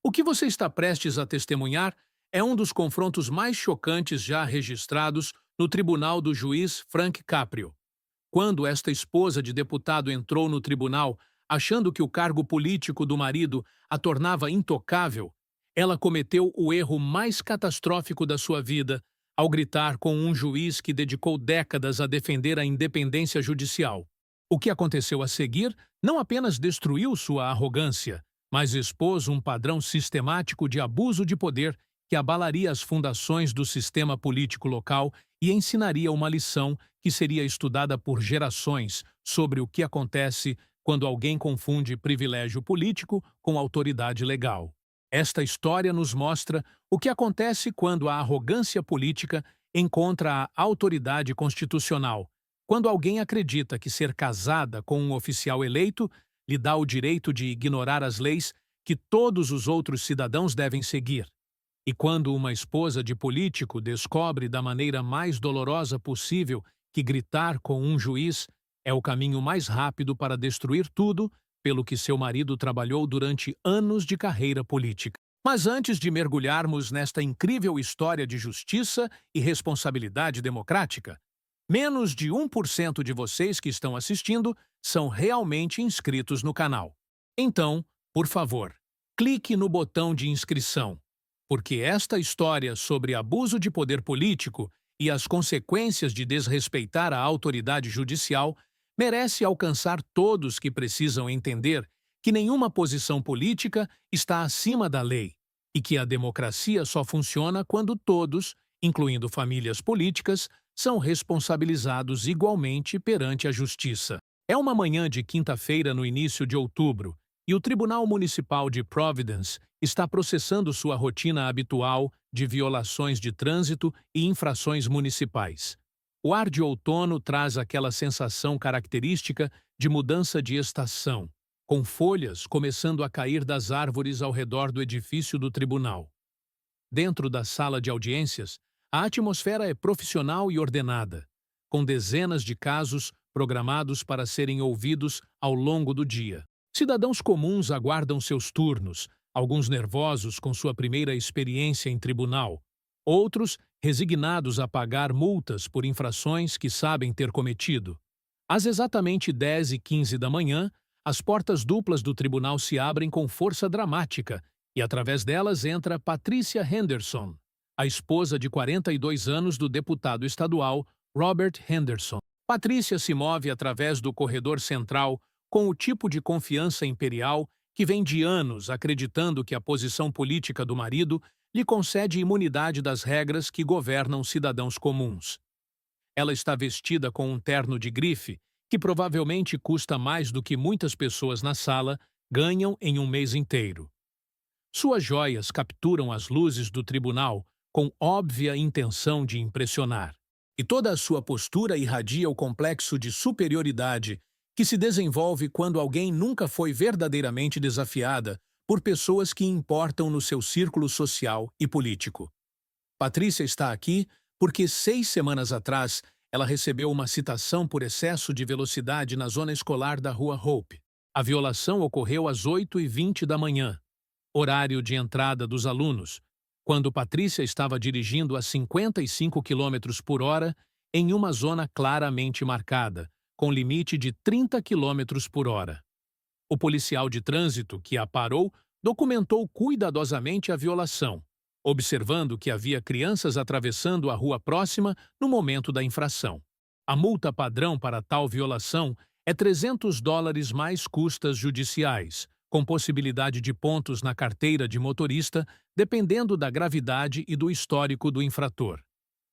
O que você está prestes a testemunhar é um dos confrontos mais chocantes já registrados no tribunal do juiz Frank Caprio. Quando esta esposa de deputado entrou no tribunal, achando que o cargo político do marido a tornava intocável, ela cometeu o erro mais catastrófico da sua vida ao gritar com um juiz que dedicou décadas a defender a independência judicial. O que aconteceu a seguir não apenas destruiu sua arrogância, mas expôs um padrão sistemático de abuso de poder que abalaria as fundações do sistema político local e ensinaria uma lição que seria estudada por gerações sobre o que acontece quando alguém confunde privilégio político com autoridade legal. Esta história nos mostra o que acontece quando a arrogância política encontra a autoridade constitucional, quando alguém acredita que ser casada com um oficial eleito lhe dá o direito de ignorar as leis que todos os outros cidadãos devem seguir. E quando uma esposa de político descobre da maneira mais dolorosa possível que gritar com um juiz é o caminho mais rápido para destruir tudo pelo que seu marido trabalhou durante anos de carreira política. Mas antes de mergulharmos nesta incrível história de justiça e responsabilidade democrática, menos de 1% de vocês que estão assistindo são realmente inscritos no canal. Então, por favor, clique no botão de inscrição, porque esta história sobre abuso de poder político e as consequências de desrespeitar a autoridade judicial merece alcançar todos que precisam entender que nenhuma posição política está acima da lei e que a democracia só funciona quando todos, incluindo famílias políticas, são responsabilizados igualmente perante a justiça. É uma manhã de quinta-feira no início de outubro e o Tribunal Municipal de Providence está processando sua rotina habitual de violações de trânsito e infrações municipais. O ar de outono traz aquela sensação característica de mudança de estação, com folhas começando a cair das árvores ao redor do edifício do tribunal. Dentro da sala de audiências, a atmosfera é profissional e ordenada, com dezenas de casos programados para serem ouvidos ao longo do dia. Cidadãos comuns aguardam seus turnos, alguns nervosos com sua primeira experiência em tribunal, outros resignados a pagar multas por infrações que sabem ter cometido. Às exatamente 10h15 da manhã, as portas duplas do tribunal se abrem com força dramática e, através delas, entra Patricia Henderson, a esposa de 42 anos do deputado estadual Robert Henderson. Patrícia se move através do corredor central com o tipo de confiança imperial que vem de anos acreditando que a posição política do marido lhe concede imunidade das regras que governam cidadãos comuns. Ela está vestida com um terno de grife que provavelmente custa mais do que muitas pessoas na sala ganham em um mês inteiro. Suas joias capturam as luzes do tribunal com óbvia intenção de impressionar. E toda a sua postura irradia o complexo de superioridade que se desenvolve quando alguém nunca foi verdadeiramente desafiada por pessoas que importam no seu círculo social e político. Patrícia está aqui porque 6 semanas atrás ela recebeu uma citação por excesso de velocidade na zona escolar da Rua Hope. A violação ocorreu às 8h20 da manhã, horário de entrada dos alunos, quando Patrícia estava dirigindo a 55 km por hora em uma zona claramente marcada, com limite de 30 km por hora. O policial de trânsito que a parou documentou cuidadosamente a violação, observando que havia crianças atravessando a rua próxima no momento da infração. A multa padrão para tal violação é $300 mais custas judiciais, com possibilidade de pontos na carteira de motorista, dependendo da gravidade e do histórico do infrator.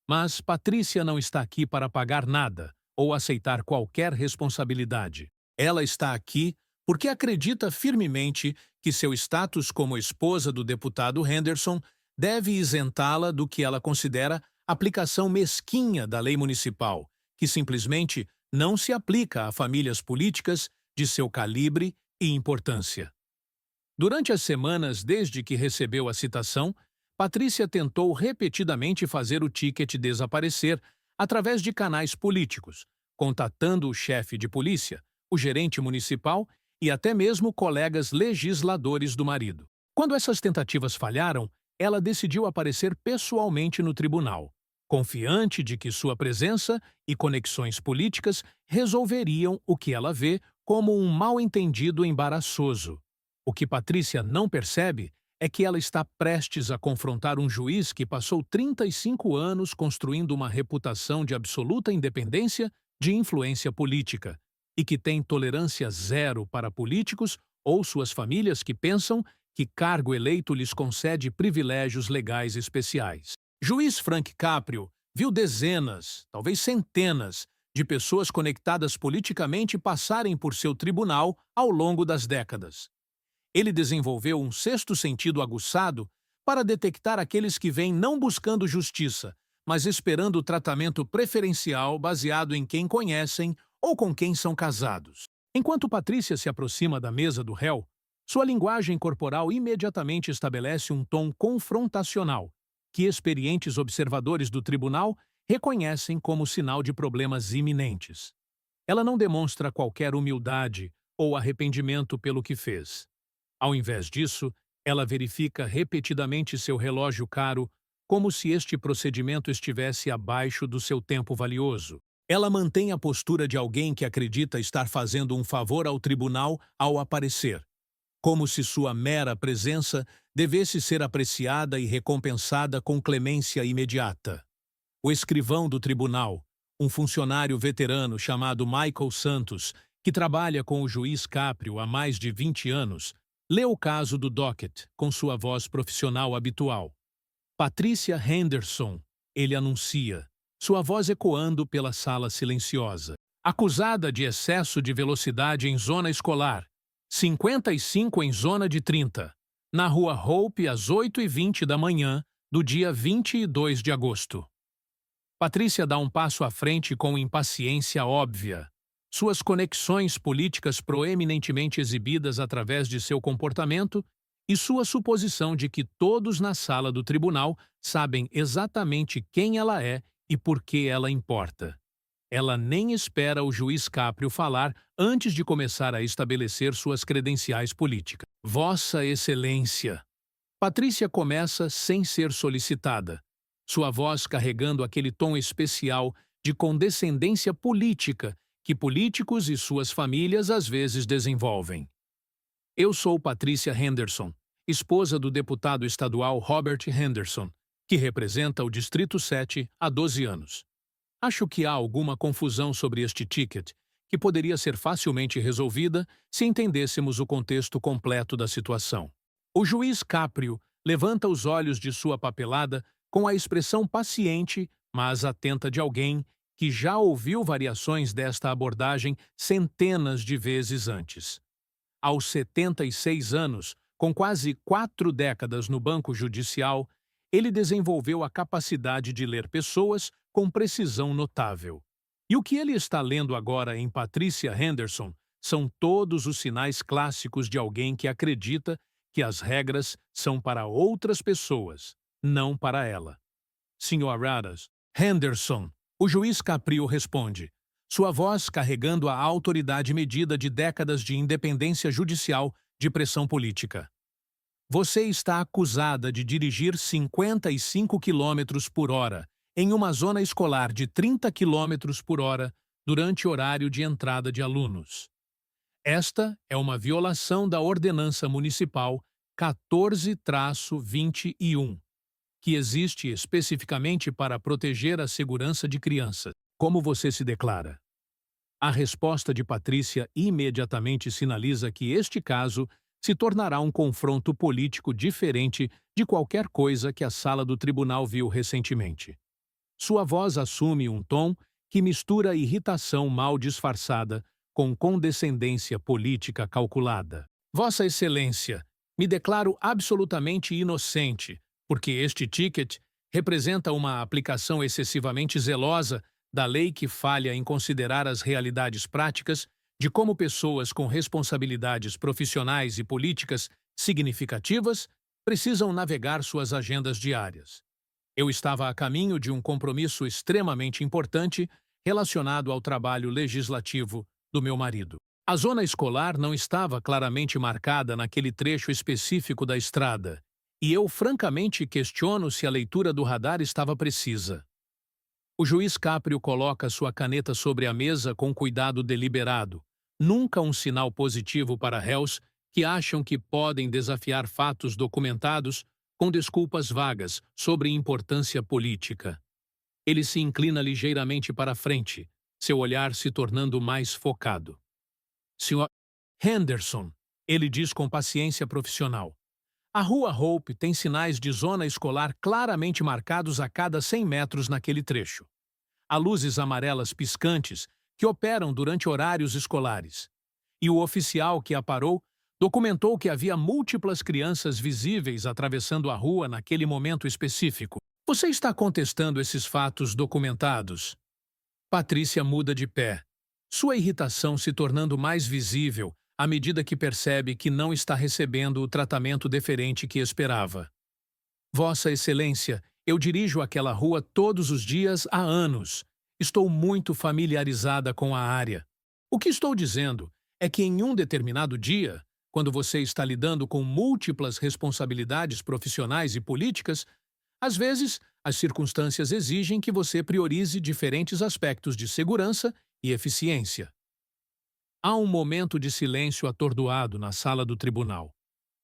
Mas Patrícia não está aqui para pagar nada ou aceitar qualquer responsabilidade. Ela está aqui porque acredita firmemente que seu status como esposa do deputado Henderson deve isentá-la do que ela considera aplicação mesquinha da lei municipal, que simplesmente não se aplica a famílias políticas de seu calibre e importância. Durante as semanas desde que recebeu a citação, Patrícia tentou repetidamente fazer o ticket desaparecer através de canais políticos, contatando o chefe de polícia, o gerente municipal e até mesmo colegas legisladores do marido. Quando essas tentativas falharam, ela decidiu aparecer pessoalmente no tribunal, confiante de que sua presença e conexões políticas resolveriam o que ela vê como um mal-entendido embaraçoso. O que Patrícia não percebe é que ela está prestes a confrontar um juiz que passou 35 anos construindo uma reputação de absoluta independência de influência política e que tem tolerância zero para políticos ou suas famílias que pensam que cargo eleito lhes concede privilégios legais especiais. Juiz Frank Caprio viu dezenas, talvez centenas, de pessoas conectadas politicamente passarem por seu tribunal ao longo das décadas. Ele desenvolveu um sexto sentido aguçado para detectar aqueles que vêm não buscando justiça, mas esperando tratamento preferencial baseado em quem conhecem ou com quem são casados. Enquanto Patrícia se aproxima da mesa do réu, sua linguagem corporal imediatamente estabelece um tom confrontacional, que experientes observadores do tribunal reconhecem como sinal de problemas iminentes. Ela não demonstra qualquer humildade ou arrependimento pelo que fez. Ao invés disso, ela verifica repetidamente seu relógio caro, como se este procedimento estivesse abaixo do seu tempo valioso. Ela mantém a postura de alguém que acredita estar fazendo um favor ao tribunal ao aparecer, como se sua mera presença devesse ser apreciada e recompensada com clemência imediata. O escrivão do tribunal, um funcionário veterano chamado Michael Santos, que trabalha com o juiz Caprio há mais de 20 anos, lê o caso do docket com sua voz profissional habitual. Patricia Henderson, ele anuncia, sua voz ecoando pela sala silenciosa. Acusada de excesso de velocidade em zona escolar, 55 em zona de 30, na rua Hope às 8h20 da manhã do dia 22 de agosto. Patrícia dá um passo à frente com impaciência óbvia. Suas conexões políticas proeminentemente exibidas através de seu comportamento e sua suposição de que todos na sala do tribunal sabem exatamente quem ela é e por que ela importa. Ela nem espera o juiz Caprio falar antes de começar a estabelecer suas credenciais políticas. Vossa Excelência. Patrícia começa sem ser solicitada, sua voz carregando aquele tom especial de condescendência política que políticos e suas famílias às vezes desenvolvem. Eu sou Patricia Henderson, esposa do deputado estadual Robert Henderson, que representa o Distrito 7 há 12 anos. Acho que há alguma confusão sobre este ticket, que poderia ser facilmente resolvida se entendêssemos o contexto completo da situação. O juiz Caprio levanta os olhos de sua papelada com a expressão paciente, mas atenta de alguém que já ouviu variações desta abordagem centenas de vezes antes. Aos 76 anos, com quase 4 décadas no banco judicial, ele desenvolveu a capacidade de ler pessoas com precisão notável. E o que ele está lendo agora em Patricia Henderson são todos os sinais clássicos de alguém que acredita que as regras são para outras pessoas, não para ela. Senhoras Henderson, o juiz Caprio responde, sua voz carregando a autoridade medida de décadas de independência judicial de pressão política. Você está acusada de dirigir 55 km por hora em uma zona escolar de 30 km por hora durante horário de entrada de alunos. Esta é uma violação da Ordenança Municipal 14-21, que existe especificamente para proteger a segurança de crianças. Como você se declara? A resposta de Patrícia imediatamente sinaliza que este caso se tornará um confronto político diferente de qualquer coisa que a sala do tribunal viu recentemente. Sua voz assume um tom que mistura irritação mal disfarçada com condescendência política calculada. Vossa Excelência, me declaro absolutamente inocente, porque este ticket representa uma aplicação excessivamente zelosa da lei que falha em considerar as realidades práticas de como pessoas com responsabilidades profissionais e políticas significativas precisam navegar suas agendas diárias. Eu estava a caminho de um compromisso extremamente importante relacionado ao trabalho legislativo do meu marido. A zona escolar não estava claramente marcada naquele trecho específico da estrada, e eu francamente questiono se a leitura do radar estava precisa. O juiz Caprio coloca sua caneta sobre a mesa com cuidado deliberado, nunca um sinal positivo para réus que acham que podem desafiar fatos documentados com desculpas vagas sobre importância política. Ele se inclina ligeiramente para frente, seu olhar se tornando mais focado. Sr. Henderson, ele diz com paciência profissional. A Rua Hope tem sinais de zona escolar claramente marcados a cada 100 metros naquele trecho. Há luzes amarelas piscantes que operam durante horários escolares. E o oficial que a parou documentou que havia múltiplas crianças visíveis atravessando a rua naquele momento específico. Você está contestando esses fatos documentados? Patrícia muda de pé, sua irritação se tornando mais visível à medida que percebe que não está recebendo o tratamento deferente que esperava. Vossa Excelência, eu dirijo aquela rua todos os dias há anos. Estou muito familiarizada com a área. O que estou dizendo é que em um determinado dia, quando você está lidando com múltiplas responsabilidades profissionais e políticas, às vezes as circunstâncias exigem que você priorize diferentes aspectos de segurança e eficiência. Há um momento de silêncio atordoado na sala do tribunal.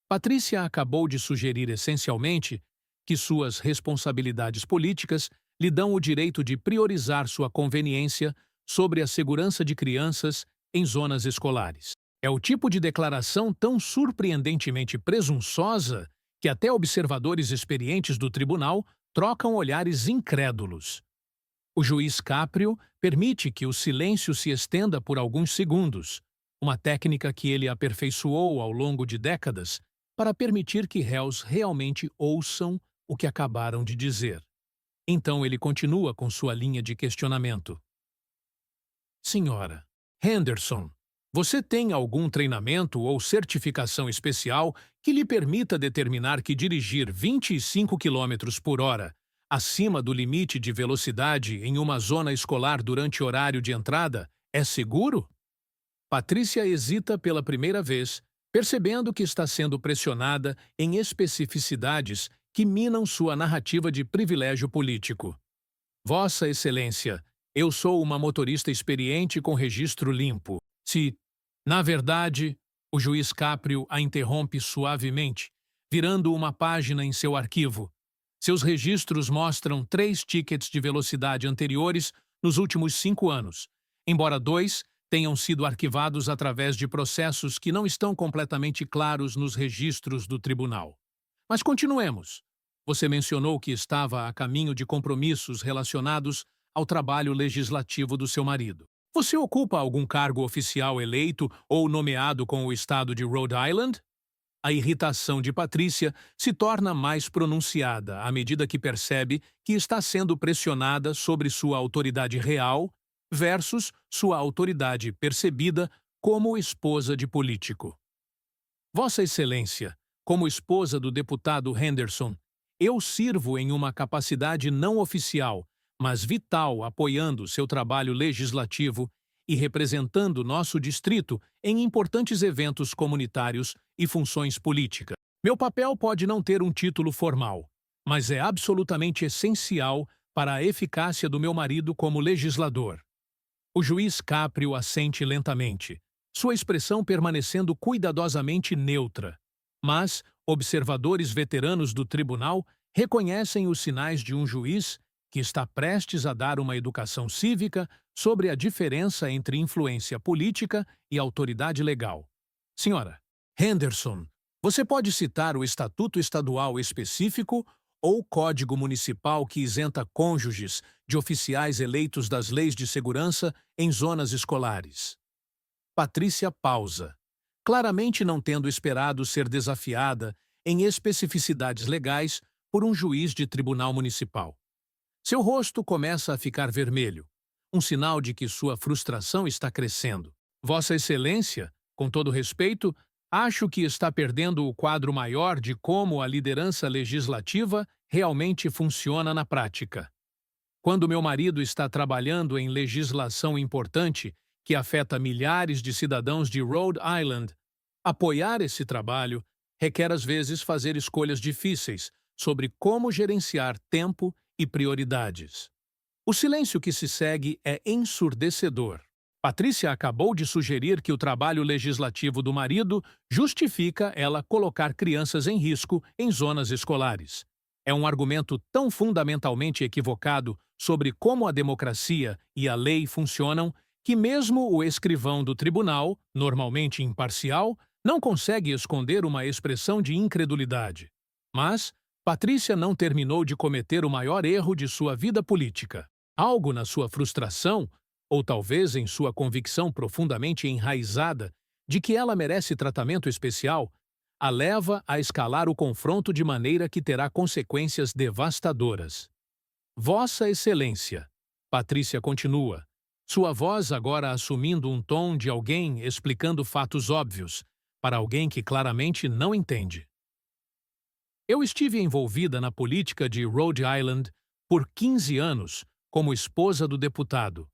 Patrícia acabou de sugerir essencialmente que suas responsabilidades políticas lhe dão o direito de priorizar sua conveniência sobre a segurança de crianças em zonas escolares. É o tipo de declaração tão surpreendentemente presunçosa que até observadores experientes do tribunal trocam olhares incrédulos. O juiz Caprio permite que o silêncio se estenda por alguns segundos, uma técnica que ele aperfeiçoou ao longo de décadas para permitir que réus realmente ouçam o que acabaram de dizer. Então ele continua com sua linha de questionamento. Senhora Henderson, você tem algum treinamento ou certificação especial que lhe permita determinar que dirigir 25 km por hora acima do limite de velocidade em uma zona escolar durante horário de entrada é seguro? Patrícia hesita pela primeira vez, percebendo que está sendo pressionada em especificidades que minam sua narrativa de privilégio político. Vossa Excelência, eu sou uma motorista experiente com registro limpo. Se, na verdade, o juiz Caprio a interrompe suavemente, virando uma página em seu arquivo. Seus registros mostram 3 tickets de velocidade anteriores nos últimos 5 anos, embora 2 tenham sido arquivados através de processos que não estão completamente claros nos registros do tribunal. Mas continuemos. Você mencionou que estava a caminho de compromissos relacionados ao trabalho legislativo do seu marido. Você ocupa algum cargo oficial eleito ou nomeado com o estado de Rhode Island? A irritação de Patrícia se torna mais pronunciada à medida que percebe que está sendo pressionada sobre sua autoridade real versus sua autoridade percebida como esposa de político. Vossa Excelência, como esposa do deputado Henderson, eu sirvo em uma capacidade não oficial, mas vital, apoiando seu trabalho legislativo e representando nosso distrito em importantes eventos comunitários e funções políticas. Meu papel pode não ter um título formal, mas é absolutamente essencial para a eficácia do meu marido como legislador. O juiz Caprio assente lentamente, sua expressão permanecendo cuidadosamente neutra. Mas observadores veteranos do tribunal reconhecem os sinais de um juiz que está prestes a dar uma educação cívica sobre a diferença entre influência política e autoridade legal. Senhora Henderson, você pode citar o estatuto estadual específico ou código municipal que isenta cônjuges de oficiais eleitos das leis de segurança em zonas escolares. Patrícia pausa, claramente não tendo esperado ser desafiada em especificidades legais por um juiz de tribunal municipal. Seu rosto começa a ficar vermelho, um sinal de que sua frustração está crescendo. Vossa Excelência, com todo respeito, acho que está perdendo o quadro maior de como a liderança legislativa realmente funciona na prática. Quando meu marido está trabalhando em legislação importante que afeta milhares de cidadãos de Rhode Island. Apoiar esse trabalho requer às vezes fazer escolhas difíceis sobre como gerenciar tempo e prioridades. O silêncio que se segue é ensurdecedor. Patrícia acabou de sugerir que o trabalho legislativo do marido justifica ela colocar crianças em risco em zonas escolares. É um argumento tão fundamentalmente equivocado sobre como a democracia e a lei funcionam que mesmo o escrivão do tribunal, normalmente imparcial, não consegue esconder uma expressão de incredulidade. Mas Patrícia não terminou de cometer o maior erro de sua vida política. Algo na sua frustração, ou talvez em sua convicção profundamente enraizada de que ela merece tratamento especial, a leva a escalar o confronto de maneira que terá consequências devastadoras. Vossa Excelência, Patrícia continua, sua voz agora assumindo um tom de alguém explicando fatos óbvios, para alguém que claramente não entende. Eu estive envolvida na política de Rhode Island por 15 anos como esposa do deputado.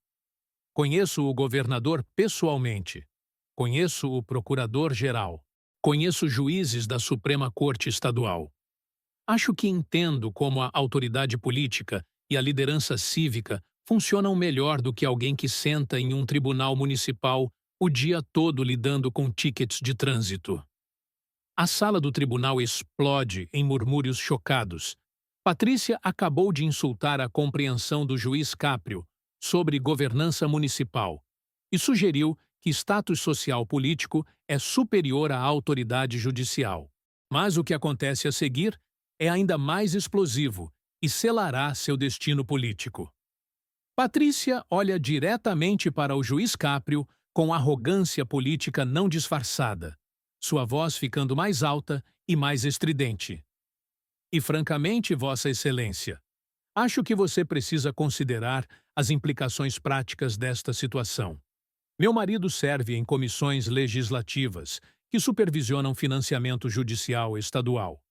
Conheço o governador pessoalmente. Conheço o procurador-geral. Conheço juízes da Suprema Corte Estadual. Acho que entendo como a autoridade política e a liderança cívica funcionam melhor do que alguém que senta em um tribunal municipal o dia todo lidando com tickets de trânsito. A sala do tribunal explode em murmúrios chocados. Patrícia acabou de insultar a compreensão do juiz Caprio sobre governança municipal e sugeriu que status social político é superior à autoridade judicial. Mas o que acontece a seguir é ainda mais explosivo e selará seu destino político. Patrícia olha diretamente para o juiz Caprio com arrogância política não disfarçada, sua voz ficando mais alta e mais estridente. E francamente, Vossa Excelência, acho que você precisa considerar as implicações práticas desta situação. Meu marido serve em comissões legislativas que supervisionam financiamento judicial estadual.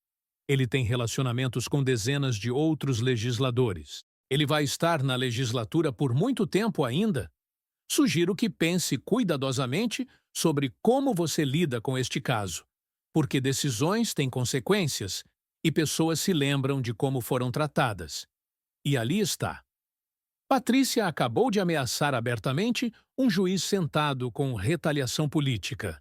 Ele tem relacionamentos com dezenas de outros legisladores. Ele vai estar na legislatura por muito tempo ainda. Sugiro que pense cuidadosamente sobre como você lida com este caso, porque decisões têm consequências e pessoas se lembram de como foram tratadas. E ali está. Patrícia acabou de ameaçar abertamente um juiz sentado com retaliação política.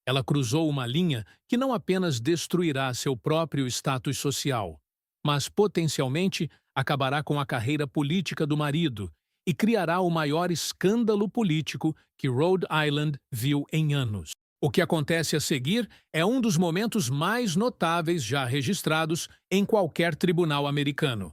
Ela cruzou uma linha que não apenas destruirá seu próprio status social, mas potencialmente acabará com a carreira política do marido e criará o maior escândalo político que Rhode Island viu em anos. O que acontece a seguir é um dos momentos mais notáveis já registrados em qualquer tribunal americano.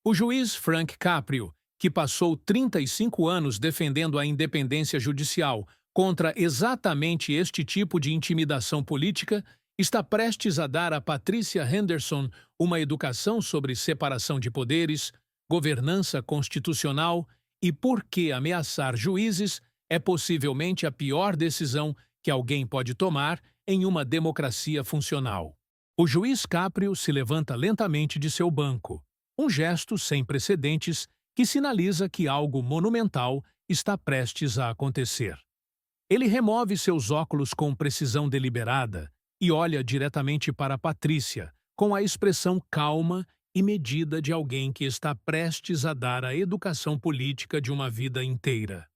O juiz Frank Caprio, que passou 35 anos defendendo a independência judicial contra exatamente este tipo de intimidação política, está prestes a dar a Patricia Henderson uma educação sobre separação de poderes, governança constitucional e por que ameaçar juízes é possivelmente a pior decisão que alguém pode tomar em uma democracia funcional. O juiz Caprio se levanta lentamente de seu banco, um gesto sem precedentes que sinaliza que algo monumental está prestes a acontecer. Ele remove seus óculos com precisão deliberada e olha diretamente para Patrícia, com a expressão calma e medida de alguém que está prestes a dar a educação política de uma vida inteira.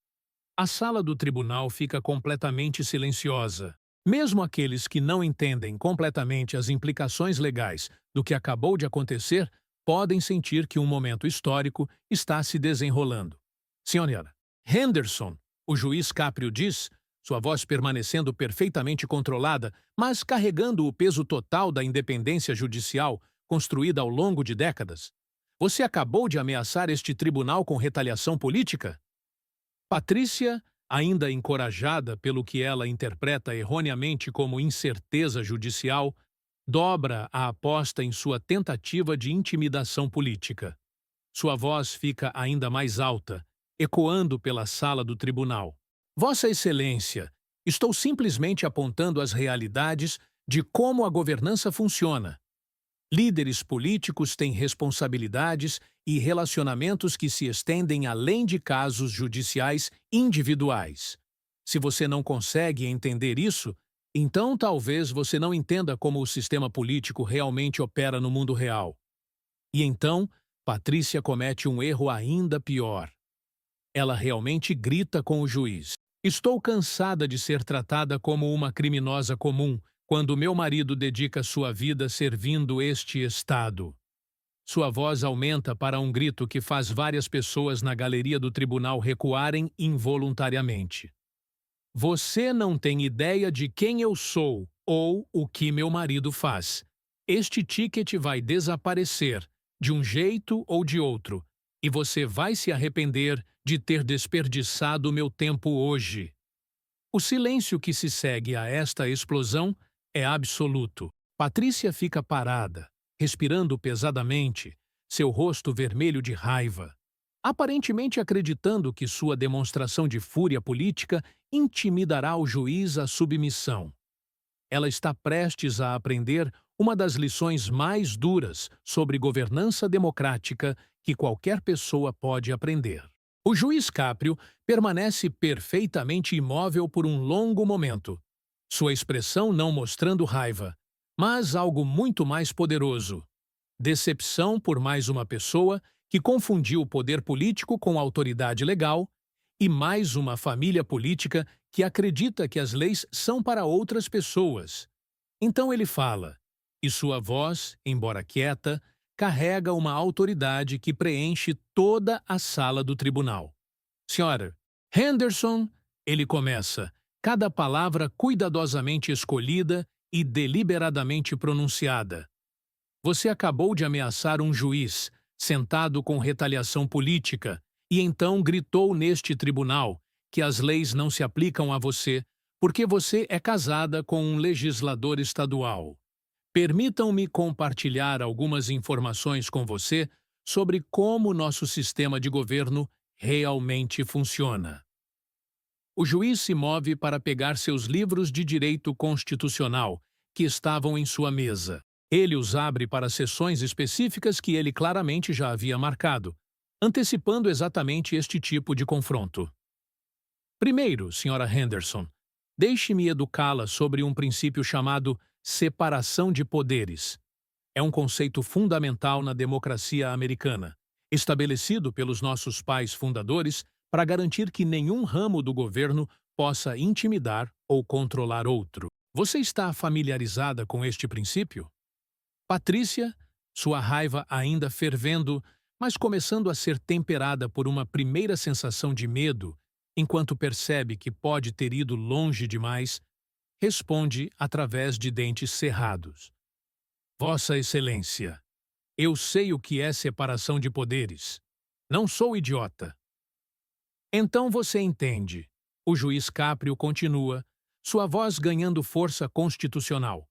A sala do tribunal fica completamente silenciosa. Mesmo aqueles que não entendem completamente as implicações legais do que acabou de acontecer podem sentir que um momento histórico está se desenrolando. Senhora Henderson, o juiz Caprio diz, sua voz permanecendo perfeitamente controlada, mas carregando o peso total da independência judicial construída ao longo de décadas. Você acabou de ameaçar este tribunal com retaliação política? Patrícia, ainda encorajada pelo que ela interpreta erroneamente como incerteza judicial, dobra a aposta em sua tentativa de intimidação política. Sua voz fica ainda mais alta, ecoando pela sala do tribunal. Vossa Excelência, estou simplesmente apontando as realidades de como a governança funciona. Líderes políticos têm responsabilidades e relacionamentos que se estendem além de casos judiciais individuais. Se você não consegue entender isso, então talvez você não entenda como o sistema político realmente opera no mundo real. E então, Patrícia comete um erro ainda pior. Ela realmente grita com o juiz. Estou cansada de ser tratada como uma criminosa comum quando meu marido dedica sua vida servindo este Estado. Sua voz aumenta para um grito que faz várias pessoas na galeria do tribunal recuarem involuntariamente. Você não tem ideia de quem eu sou ou o que meu marido faz. Este ticket vai desaparecer, de um jeito ou de outro, e você vai se arrepender de ter desperdiçado meu tempo hoje. O silêncio que se segue a esta explosão é absoluto. Patrícia fica parada, respirando pesadamente, seu rosto vermelho de raiva, aparentemente acreditando que sua demonstração de fúria política intimidará o juiz à submissão. Ela está prestes a aprender uma das lições mais duras sobre governança democrática que qualquer pessoa pode aprender. O juiz Caprio permanece perfeitamente imóvel por um longo momento, sua expressão não mostrando raiva, mas algo muito mais poderoso: decepção por mais uma pessoa que confundiu o poder político com a autoridade legal e mais uma família política que acredita que as leis são para outras pessoas. Então ele fala, e sua voz, embora quieta, carrega uma autoridade que preenche toda a sala do tribunal. Senhora Henderson, ele começa, cada palavra cuidadosamente escolhida e deliberadamente pronunciada. Você acabou de ameaçar um juiz, sentado com retaliação política, e então gritou neste tribunal que as leis não se aplicam a você porque você é casada com um legislador estadual. Permitam-me compartilhar algumas informações com você sobre como nosso sistema de governo realmente funciona. O juiz se move para pegar seus livros de direito constitucional, que estavam em sua mesa. Ele os abre para sessões específicas que ele claramente já havia marcado, antecipando exatamente este tipo de confronto. Primeiro, Sra. Henderson, deixe-me educá-la sobre um princípio chamado separação de poderes. É um conceito fundamental na democracia americana, estabelecido pelos nossos pais fundadores para garantir que nenhum ramo do governo possa intimidar ou controlar outro. Você está familiarizada com este princípio? Patrícia, sua raiva ainda fervendo, mas começando a ser temperada por uma primeira sensação de medo, enquanto percebe que pode ter ido longe demais, responde através de dentes cerrados. Vossa Excelência, eu sei o que é separação de poderes. Não sou idiota. Então você entende. O juiz Caprio continua, sua voz ganhando força constitucional,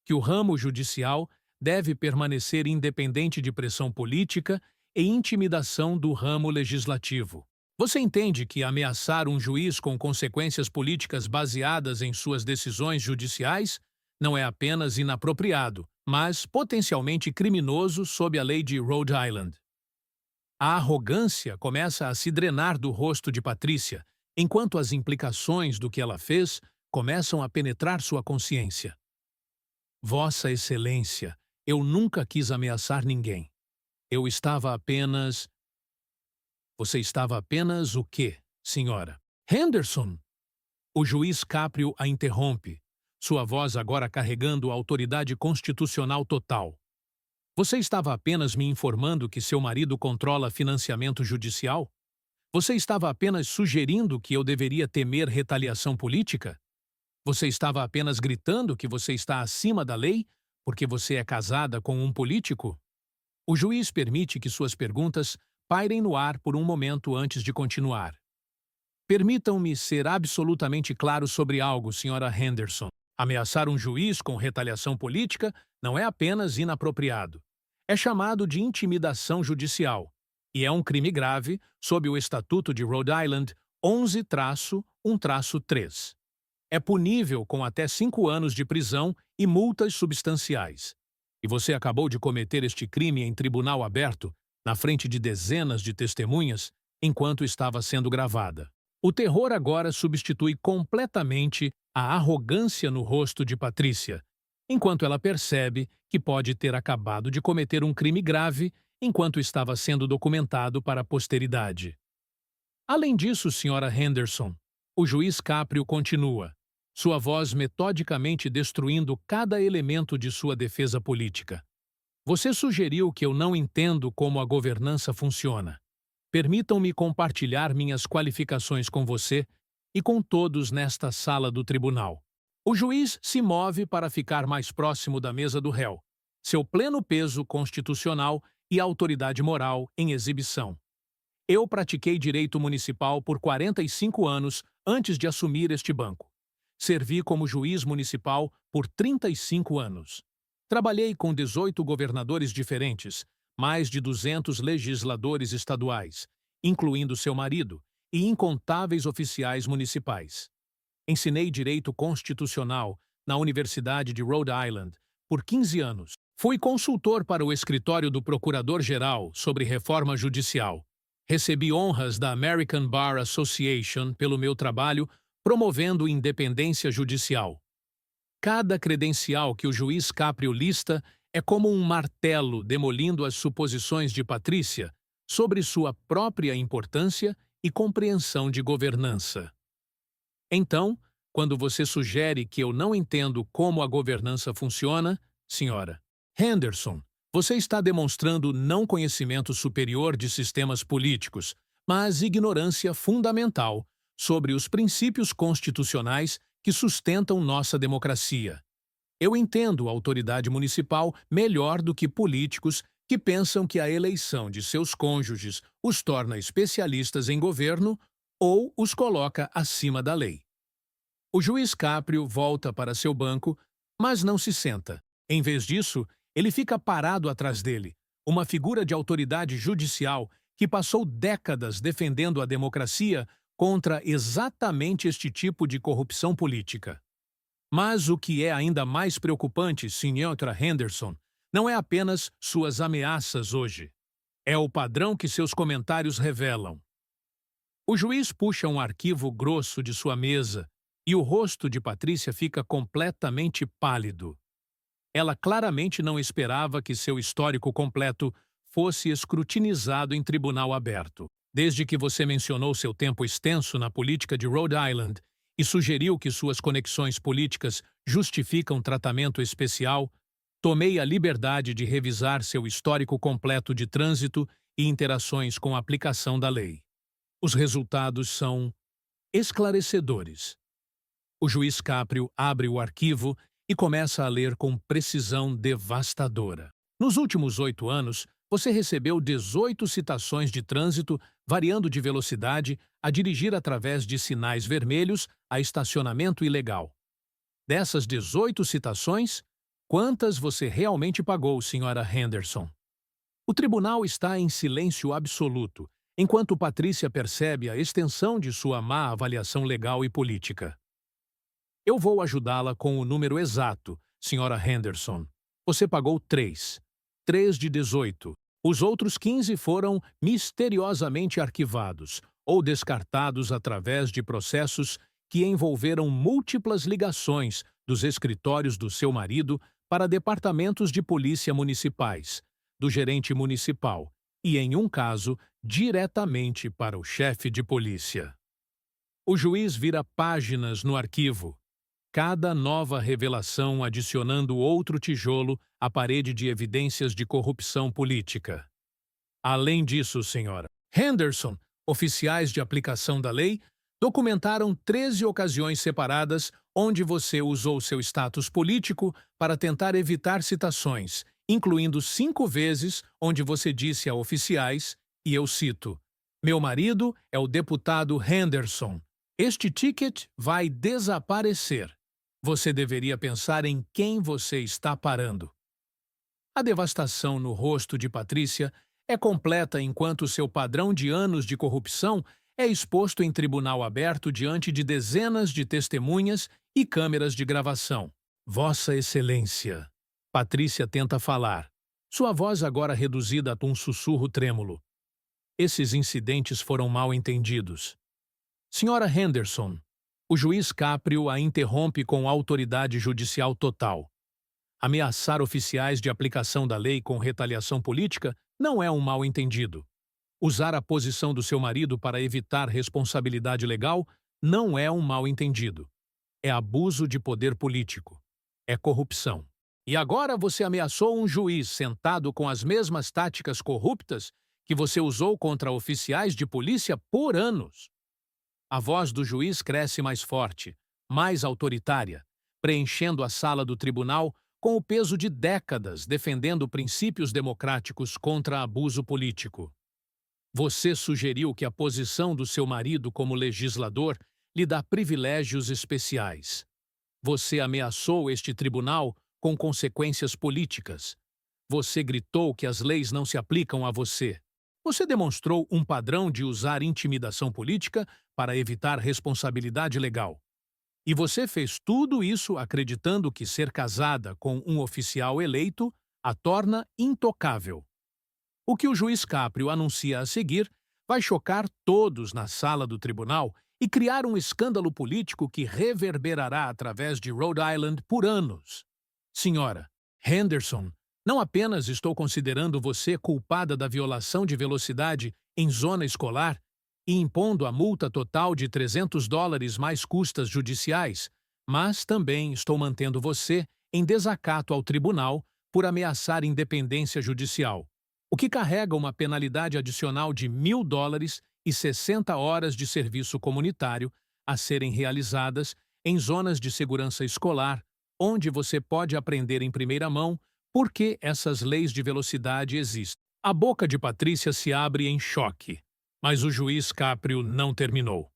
que o ramo judicial deve permanecer independente de pressão política e intimidação do ramo legislativo. Você entende que ameaçar um juiz com consequências políticas baseadas em suas decisões judiciais não é apenas inapropriado, mas potencialmente criminoso sob a lei de Rhode Island. A arrogância começa a se drenar do rosto de Patrícia, enquanto as implicações do que ela fez começam a penetrar sua consciência. Vossa Excelência, eu nunca quis ameaçar ninguém. Eu estava apenas... Você estava apenas o quê, senhora? Henderson! O juiz Caprio a interrompe, sua voz agora carregando a autoridade constitucional total. Você estava apenas me informando que seu marido controla financiamento judicial? Você estava apenas sugerindo que eu deveria temer retaliação política? Você estava apenas gritando que você está acima da lei porque você é casada com um político? O juiz permite que suas perguntas pairem no ar por um momento antes de continuar. Permitam-me ser absolutamente claro sobre algo, Sra. Henderson. Ameaçar um juiz com retaliação política não é apenas inapropriado. É chamado de intimidação judicial e é um crime grave sob o Estatuto de Rhode Island 11-1-3. É punível com até 5 anos de prisão e multas substanciais. E você acabou de cometer este crime em tribunal aberto, na frente de dezenas de testemunhas, enquanto estava sendo gravada. O terror agora substitui completamente a arrogância no rosto de Patrícia, enquanto ela percebe que pode ter acabado de cometer um crime grave enquanto estava sendo documentado para a posteridade. Além disso, Sra. Henderson, o juiz Caprio continua, sua voz metodicamente destruindo cada elemento de sua defesa política. Você sugeriu que eu não entendo como a governança funciona. Permitam-me compartilhar minhas qualificações com você e com todos nesta sala do tribunal. O juiz se move para ficar mais próximo da mesa do réu, seu pleno peso constitucional e autoridade moral em exibição. Eu pratiquei direito municipal por 45 anos antes de assumir este banco. Servi como juiz municipal por 35 anos. Trabalhei com 18 governadores diferentes, mais de 200 legisladores estaduais, incluindo seu marido, e incontáveis oficiais municipais. Ensinei direito constitucional na Universidade de Rhode Island por 15 anos. Fui consultor para o escritório do Procurador-Geral sobre reforma judicial. Recebi honras da American Bar Association pelo meu trabalho promovendo independência judicial. Cada credencial que o juiz Caprio lista é como um martelo demolindo as suposições de Patrícia sobre sua própria importância e compreensão de governança. Então, quando você sugere que eu não entendo como a governança funciona, Sra. Henderson, você está demonstrando não conhecimento superior de sistemas políticos, mas ignorância fundamental sobre os princípios constitucionais que sustentam nossa democracia. Eu entendo a autoridade municipal melhor do que políticos que pensam que a eleição de seus cônjuges os torna especialistas em governo ou os coloca acima da lei. O juiz Caprio volta para seu banco, mas não se senta. Em vez disso, ele fica parado atrás dele, uma figura de autoridade judicial que passou décadas defendendo a democracia contra exatamente este tipo de corrupção política. Mas o que é ainda mais preocupante, Sra. Henderson, não é apenas suas ameaças hoje. É o padrão que seus comentários revelam. O juiz puxa um arquivo grosso de sua mesa e o rosto de Patrícia fica completamente pálido. Ela claramente não esperava que seu histórico completo fosse escrutinizado em tribunal aberto. Desde que você mencionou seu tempo extenso na política de Rhode Island e sugeriu que suas conexões políticas justificam tratamento especial, tomei a liberdade de revisar seu histórico completo de trânsito e interações com a aplicação da lei. Os resultados são esclarecedores. O juiz Caprio abre o arquivo e começa a ler com precisão devastadora. Nos últimos 8 anos, você recebeu 18 citações de trânsito, variando de velocidade a dirigir através de sinais vermelhos a estacionamento ilegal. Dessas 18 citações, quantas você realmente pagou, Sra. Henderson? O tribunal está em silêncio absoluto, enquanto Patrícia percebe a extensão de sua má avaliação legal e política. Eu vou ajudá-la com o número exato, Sra. Henderson. Você pagou 3. 3 de 18. Os outros 15 foram misteriosamente arquivados ou descartados através de processos que envolveram múltiplas ligações dos escritórios do seu marido para departamentos de polícia municipais, do gerente municipal e, em um caso, diretamente para o chefe de polícia. O juiz vira páginas no arquivo, cada nova revelação adicionando outro tijolo à parede de evidências de corrupção política. Além disso, Sra. Henderson, oficiais de aplicação da lei, documentaram 13 ocasiões separadas onde você usou seu status político para tentar evitar citações, incluindo 5 vezes onde você disse a oficiais, e eu cito, "Meu marido é o deputado Henderson. Este ticket vai desaparecer. Você deveria pensar em quem você está parando." A devastação no rosto de Patrícia é completa enquanto seu padrão de anos de corrupção é exposto em tribunal aberto diante de dezenas de testemunhas e câmeras de gravação. Vossa Excelência. Patrícia tenta falar, sua voz agora reduzida a um sussurro trêmulo. Esses incidentes foram mal entendidos. Senhora Henderson, o juiz Caprio a interrompe com autoridade judicial total. Ameaçar oficiais de aplicação da lei com retaliação política não é um mal-entendido. Usar a posição do seu marido para evitar responsabilidade legal não é um mal-entendido. É abuso de poder político. É corrupção. E agora você ameaçou um juiz sentado com as mesmas táticas corruptas que você usou contra oficiais de polícia por anos. A voz do juiz cresce mais forte, mais autoritária, preenchendo a sala do tribunal com o peso de décadas defendendo princípios democráticos contra abuso político. Você sugeriu que a posição do seu marido como legislador lhe dá privilégios especiais. Você ameaçou este tribunal com consequências políticas. Você gritou que as leis não se aplicam a você. Você demonstrou um padrão de usar intimidação política para evitar responsabilidade legal. E você fez tudo isso acreditando que ser casada com um oficial eleito a torna intocável. O que o juiz Caprio anuncia a seguir vai chocar todos na sala do tribunal e criar um escândalo político que reverberará através de Rhode Island por anos. Senhora Henderson, não apenas estou considerando você culpada da violação de velocidade em zona escolar e impondo a multa total de $300 mais custas judiciais, mas também estou mantendo você em desacato ao tribunal por ameaçar independência judicial, o que carrega uma penalidade adicional de $1.000 e 60 horas de serviço comunitário a serem realizadas em zonas de segurança escolar, onde você pode aprender em primeira mão por que essas leis de velocidade existem. A boca de Patrícia se abre em choque, mas o juiz Caprio não terminou.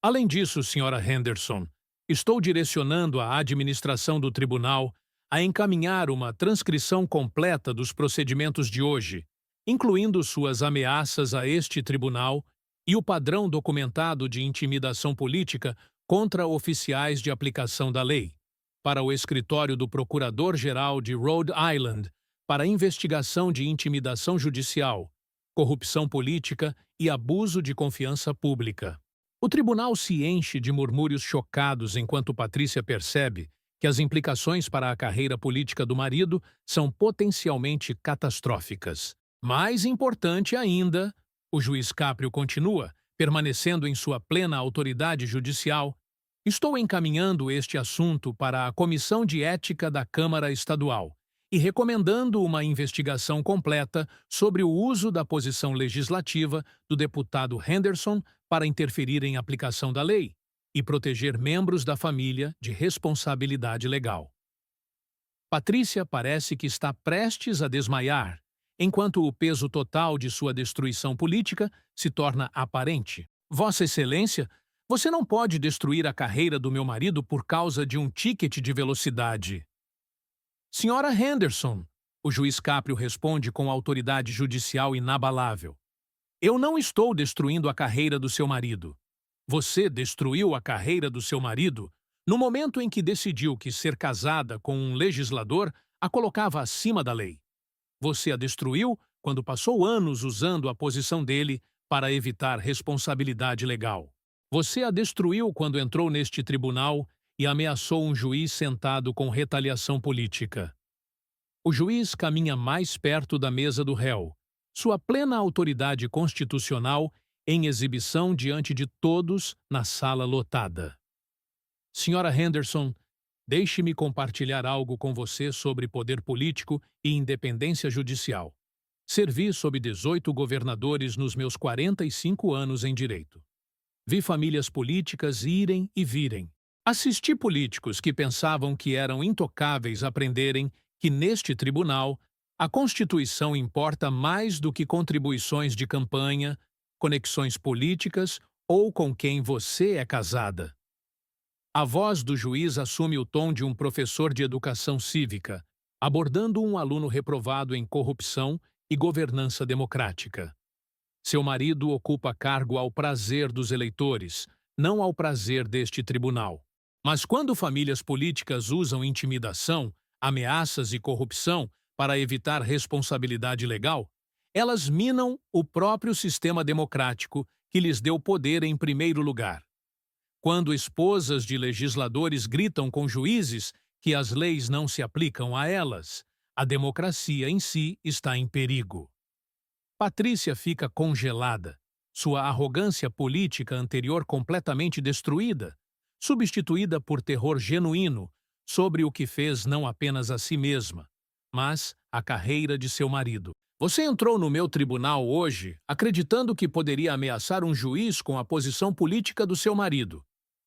Além disso, senhora Henderson, estou direcionando a administração do tribunal a encaminhar uma transcrição completa dos procedimentos de hoje, incluindo suas ameaças a este tribunal e o padrão documentado de intimidação política contra oficiais de aplicação da lei, para o escritório do Procurador-Geral de Rhode Island para investigação de intimidação judicial, corrupção política e abuso de confiança pública. O tribunal se enche de murmúrios chocados enquanto Patrícia percebe que as implicações para a carreira política do marido são potencialmente catastróficas. Mais importante ainda, o juiz Caprio continua, permanecendo em sua plena autoridade judicial, estou encaminhando este assunto para a Comissão de Ética da Câmara Estadual e recomendando uma investigação completa sobre o uso da posição legislativa do deputado Henderson para interferir em aplicação da lei e proteger membros da família de responsabilidade legal. Patrícia parece que está prestes a desmaiar, enquanto o peso total de sua destruição política se torna aparente. Vossa Excelência, você não pode destruir a carreira do meu marido por causa de um ticket de velocidade. Senhora Henderson, o juiz Caprio responde com autoridade judicial inabalável. Eu não estou destruindo a carreira do seu marido. Você destruiu a carreira do seu marido no momento em que decidiu que ser casada com um legislador a colocava acima da lei. Você a destruiu quando passou anos usando a posição dele para evitar responsabilidade legal. Você a destruiu quando entrou neste tribunal e ameaçou um juiz sentado com retaliação política. O juiz caminha mais perto da mesa do réu, sua plena autoridade constitucional em exibição diante de todos na sala lotada. Senhora Henderson, deixe-me compartilhar algo com você sobre poder político e independência judicial. Servi sob 18 governadores nos meus 45 anos em direito. Vi famílias políticas irem e virem. Assisti políticos que pensavam que eram intocáveis aprenderem que, neste tribunal, a Constituição importa mais do que contribuições de campanha, conexões políticas ou com quem você é casada. A voz do juiz assume o tom de um professor de educação cívica, abordando um aluno reprovado em corrupção e governança democrática. Seu marido ocupa cargo ao prazer dos eleitores, não ao prazer deste tribunal. Mas quando famílias políticas usam intimidação, ameaças e corrupção para evitar responsabilidade legal, elas minam o próprio sistema democrático que lhes deu poder em primeiro lugar. Quando esposas de legisladores gritam com juízes que as leis não se aplicam a elas, a democracia em si está em perigo. Patrícia fica congelada, sua arrogância política anterior completamente destruída, substituída por terror genuíno sobre o que fez não apenas a si mesma, mas a carreira de seu marido. Você entrou no meu tribunal hoje acreditando que poderia ameaçar um juiz com a posição política do seu marido.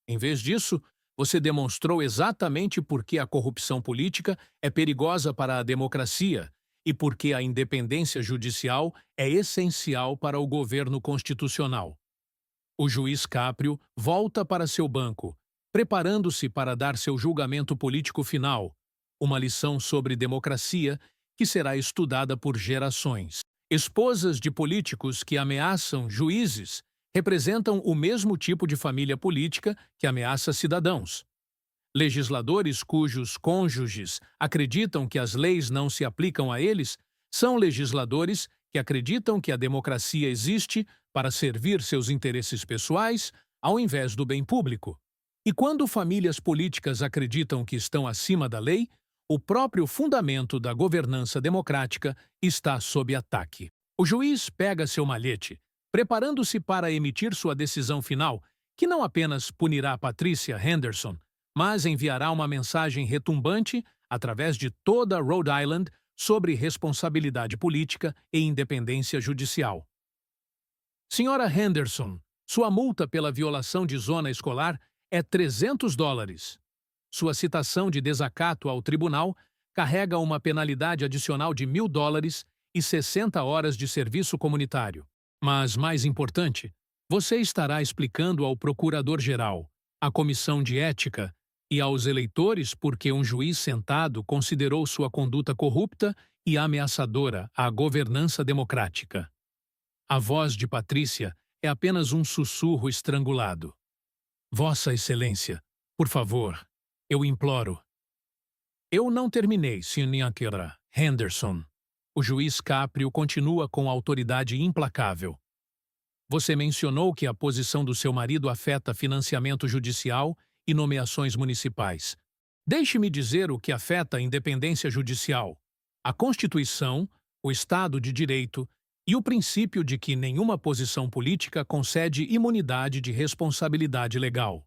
Em vez disso, você demonstrou exatamente por que a corrupção política é perigosa para a democracia e por que a independência judicial é essencial para o governo constitucional. O juiz Caprio volta para seu banco, preparando-se para dar seu julgamento político final, uma lição sobre democracia que será estudada por gerações. Esposas de políticos que ameaçam juízes representam o mesmo tipo de família política que ameaça cidadãos. Legisladores cujos cônjuges acreditam que as leis não se aplicam a eles são legisladores que acreditam que a democracia existe para servir seus interesses pessoais ao invés do bem público. E quando famílias políticas acreditam que estão acima da lei, o próprio fundamento da governança democrática está sob ataque. O juiz pega seu malhete, preparando-se para emitir sua decisão final, que não apenas punirá Patricia Henderson, mas enviará uma mensagem retumbante através de toda Rhode Island sobre responsabilidade política e independência judicial. Senhora Henderson, sua multa pela violação de zona escolar é $300. Sua citação de desacato ao tribunal carrega uma penalidade adicional de $1.000 e 60 horas de serviço comunitário. Mas, mais importante, você estará explicando ao procurador-geral, à comissão de ética e aos eleitores por que um juiz sentado considerou sua conduta corrupta e ameaçadora à governança democrática. A voz de Patrícia é apenas um sussurro estrangulado. Vossa Excelência, por favor, eu imploro. Eu não terminei, Senhora Henderson. O juiz Caprio continua com autoridade implacável. Você mencionou que a posição do seu marido afeta financiamento judicial e nomeações municipais. Deixe-me dizer o que afeta a independência judicial, a Constituição, o Estado de Direito e o princípio de que nenhuma posição política concede imunidade de responsabilidade legal.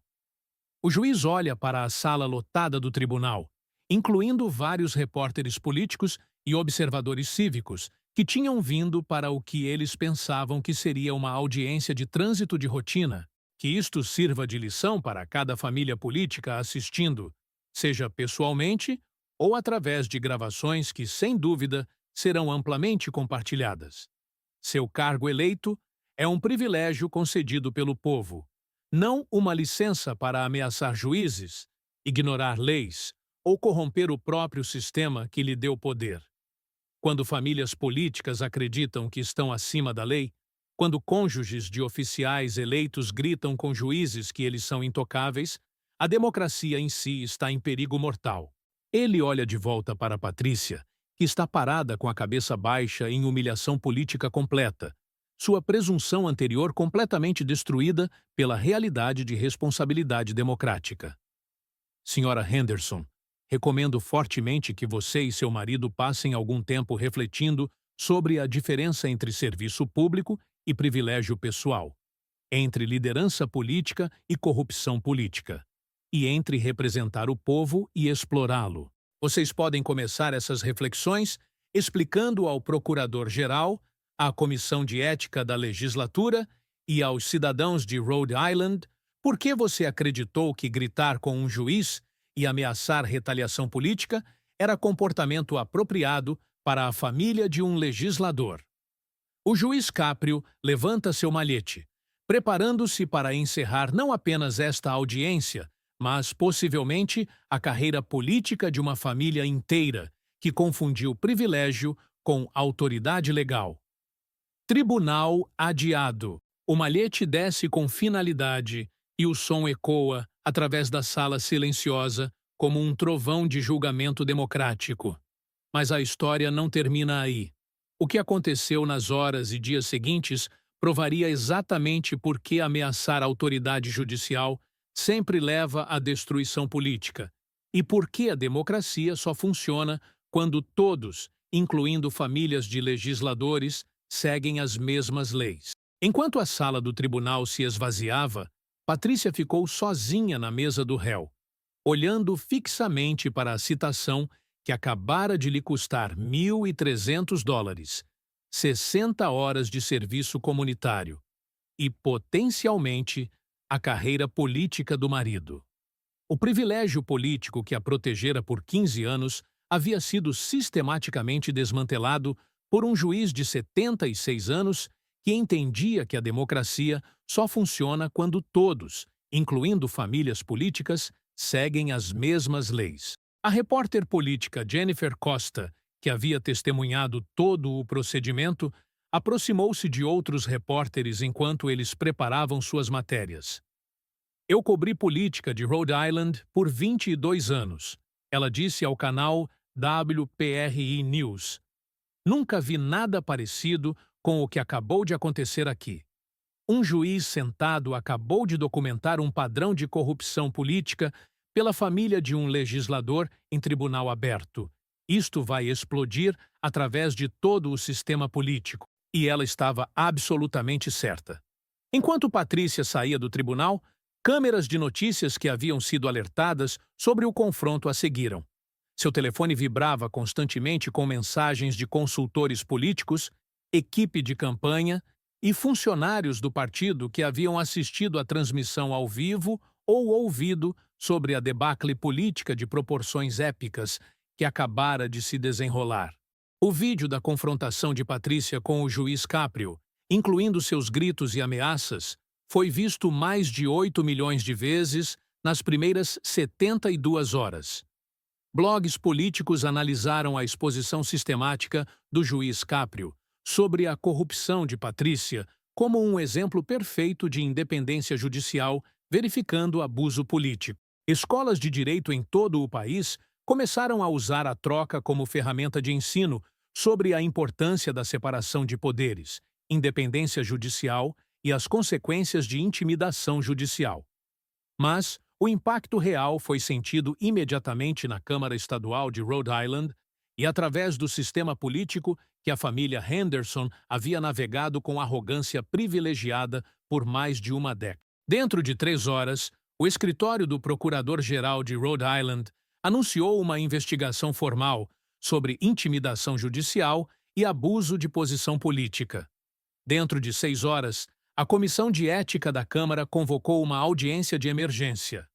O juiz olha para a sala lotada do tribunal, incluindo vários repórteres políticos e observadores cívicos que tinham vindo para o que eles pensavam que seria uma audiência de trânsito de rotina, que isto sirva de lição para cada família política assistindo, seja pessoalmente ou através de gravações que, sem dúvida, serão amplamente compartilhadas. Seu cargo eleito é um privilégio concedido pelo povo, não uma licença para ameaçar juízes, ignorar leis ou corromper o próprio sistema que lhe deu poder. Quando famílias políticas acreditam que estão acima da lei, quando cônjuges de oficiais eleitos gritam com juízes que eles são intocáveis, a democracia em si está em perigo mortal. Ele olha de volta para Patrícia, que está parada com a cabeça baixa em humilhação política completa, sua presunção anterior completamente destruída pela realidade de responsabilidade democrática. Senhora Henderson, recomendo fortemente que você e seu marido passem algum tempo refletindo sobre a diferença entre serviço público e privilégio pessoal, entre liderança política e corrupção política, e entre representar o povo e explorá-lo. Vocês podem começar essas reflexões explicando ao Procurador-Geral, à Comissão de Ética da Legislatura e aos cidadãos de Rhode Island por que você acreditou que gritar com um juiz e ameaçar retaliação política era comportamento apropriado para a família de um legislador. O juiz Caprio levanta seu malhete, preparando-se para encerrar não apenas esta audiência, mas possivelmente a carreira política de uma família inteira que confundiu privilégio com autoridade legal. Tribunal adiado. O malhete desce com finalidade e o som ecoa através da sala silenciosa como um trovão de julgamento democrático. Mas a história não termina aí. O que aconteceu nas horas e dias seguintes provaria exatamente por que ameaçar a autoridade judicial sempre leva à destruição política e por que a democracia só funciona quando todos, incluindo famílias de legisladores, seguem as mesmas leis. Enquanto a sala do tribunal se esvaziava, Patrícia ficou sozinha na mesa do réu, olhando fixamente para a citação que acabara de lhe custar $1.300, 60 horas de serviço comunitário e, potencialmente, a carreira política do marido. O privilégio político que a protegera por 15 anos havia sido sistematicamente desmantelado por um juiz de 76 anos que entendia que a democracia só funciona quando todos, incluindo famílias políticas, seguem as mesmas leis. A repórter política Jennifer Costa, que havia testemunhado todo o procedimento, aproximou-se de outros repórteres enquanto eles preparavam suas matérias. Eu cobri política de Rhode Island por 22 anos, ela disse ao canal WPRI News. Nunca vi nada parecido com o que acabou de acontecer aqui. Um juiz sentado acabou de documentar um padrão de corrupção política pela família de um legislador em tribunal aberto. Isto vai explodir através de todo o sistema político. E ela estava absolutamente certa. Enquanto Patrícia saía do tribunal, câmeras de notícias que haviam sido alertadas sobre o confronto a seguiram. Seu telefone vibrava constantemente com mensagens de consultores políticos, equipe de campanha e funcionários do partido que haviam assistido à transmissão ao vivo ou ouvido sobre a debacle política de proporções épicas que acabara de se desenrolar. O vídeo da confrontação de Patrícia com o juiz Caprio, incluindo seus gritos e ameaças, foi visto mais de 8 milhões de vezes nas primeiras 72 horas. Blogs políticos analisaram a exposição sistemática do juiz Caprio sobre a corrupção de Patrícia como um exemplo perfeito de independência judicial, verificando abuso político. Escolas de direito em todo o país começaram a usar a troca como ferramenta de ensino sobre a importância da separação de poderes, independência judicial e as consequências de intimidação judicial. Mas o impacto real foi sentido imediatamente na Câmara Estadual de Rhode Island e através do sistema político que a família Henderson havia navegado com arrogância privilegiada por mais de uma década. Dentro de 3 horas, o escritório do Procurador-Geral de Rhode Island anunciou uma investigação formal sobre intimidação judicial e abuso de posição política. Dentro de 6 horas, a Comissão de Ética da Câmara convocou uma audiência de emergência.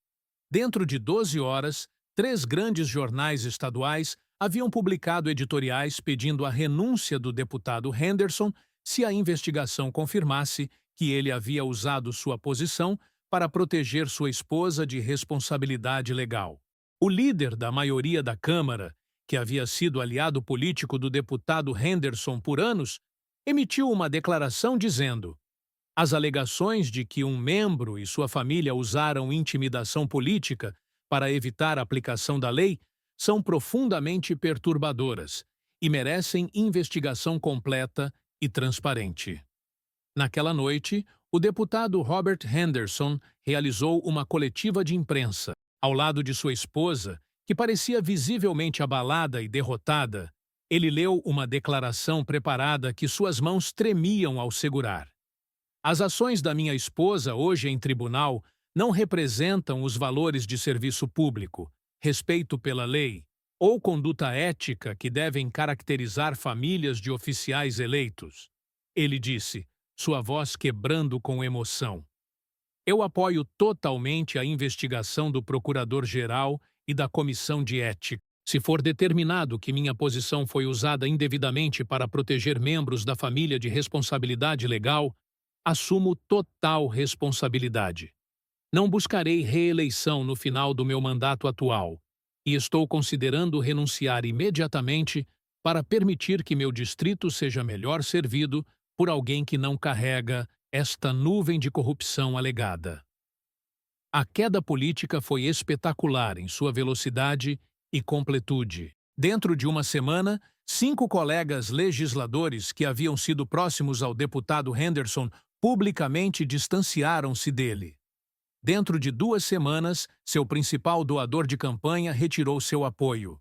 Dentro de 12 horas, 3 grandes jornais estaduais haviam publicado editoriais pedindo a renúncia do deputado Henderson se a investigação confirmasse que ele havia usado sua posição para proteger sua esposa de responsabilidade legal. O líder da maioria da Câmara, que havia sido aliado político do deputado Henderson por anos, emitiu uma declaração dizendo: as alegações de que um membro e sua família usaram intimidação política para evitar a aplicação da lei são profundamente perturbadoras e merecem investigação completa e transparente. Naquela noite, o deputado Robert Henderson realizou uma coletiva de imprensa. Ao lado de sua esposa, que parecia visivelmente abalada e derrotada, ele leu uma declaração preparada que suas mãos tremiam ao segurar. As ações da minha esposa hoje em tribunal não representam os valores de serviço público, respeito pela lei ou conduta ética que devem caracterizar famílias de oficiais eleitos. Ele disse, sua voz quebrando com emoção. Eu apoio totalmente a investigação do Procurador-Geral e da Comissão de Ética. Se for determinado que minha posição foi usada indevidamente para proteger membros da família de responsabilidade legal, assumo total responsabilidade. Não buscarei reeleição no final do meu mandato atual e estou considerando renunciar imediatamente para permitir que meu distrito seja melhor servido por alguém que não carrega esta nuvem de corrupção alegada. A queda política foi espetacular em sua velocidade e completude. Dentro de uma semana, 5 colegas legisladores que haviam sido próximos ao deputado Henderson publicamente distanciaram-se dele. Dentro de 2 semanas, seu principal doador de campanha retirou seu apoio.